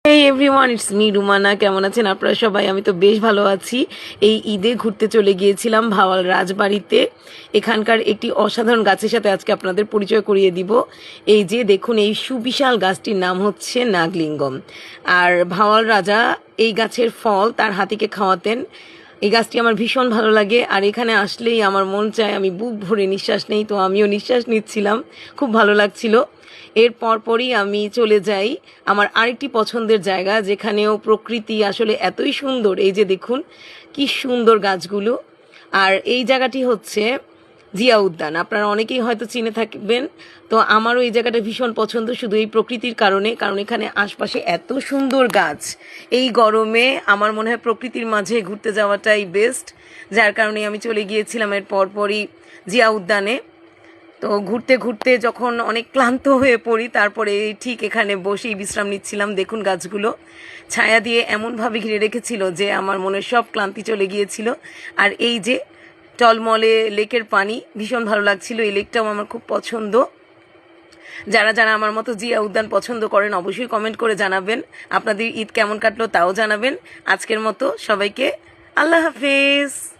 এই everyone, it's me Rumana. কেমন আছেন আপনারা সবাই? আমি তো বেশ ভালো আছি। এই ঈদে ঘুরতে চলে গিয়েছিলাম ভাওয়াল রাজবাড়িতে। এখানকার একটি অসাধারণ গাছের সাথে আজকে আপনাদের পরিচয় করিয়ে দিব। এই যে দেখুন, এই সুবিশাল গাছটির নাম হচ্ছে নাগলিঙ্গম। আর ভাওয়াল রাজা এই গাছের ফল তার হাতিকে খাওয়াতেন। এই গাছটি আমার ভীষণ ভালো লাগে, আর এখানে আসলেই আমার মন চায় আমি বুক ভরে নিঃশ্বাস নেই। তো আমিও নিঃশ্বাস নিচ্ছিলাম, খুব ভালো লাগছিল। এর পরপরই আমি চলে যাই আমার আরেকটি পছন্দের জায়গা, যেখানেও প্রকৃতি আসলে এতই সুন্দর। এই যে দেখুন কি সুন্দর গাছগুলো। আর এই জায়গাটি হচ্ছে জিয়া উদ্যান। আপনারা অনেকেই হয়তো চিনে থাকবেন। তো আমারও এই জায়গাটা ভীষণ পছন্দ, শুধু এই প্রকৃতির কারণে, কারণ এখানে আশপাশে এত সুন্দর গাছ। এই গরমে আমার মনে হয় প্রকৃতির মাঝে ঘুরতে যাওয়াটাই বেস্ট, যার কারণে আমি চলে গিয়েছিলাম এর পরপরই জিয়া উদ্যানে। তো ঘুরতে ঘুরতে যখন অনেক ক্লান্ত হয়ে পড়ি, তারপরে ঠিক এখানে বসেই বিশ্রাম নিচ্ছিলাম। দেখুন গাছগুলো ছায়া দিয়ে এমনভাবে ঘিরে রেখেছিল যে আমার মনের সব ক্লান্তি চলে গিয়েছিল। আর এই যে টলমলে লেকের পানি, ভীষণ ভালো লাগছিল। এই লেকটাও আমার খুব পছন্দ। যারা যারা আমার মতো জিয়া উদ্যান পছন্দ করেন অবশ্যই কমেন্ট করে জানাবেন। আপনাদের ঈদ কেমন কাটলো তাও জানাবেন। আজকের মতো সবাইকে আল্লাহ হাফেজ।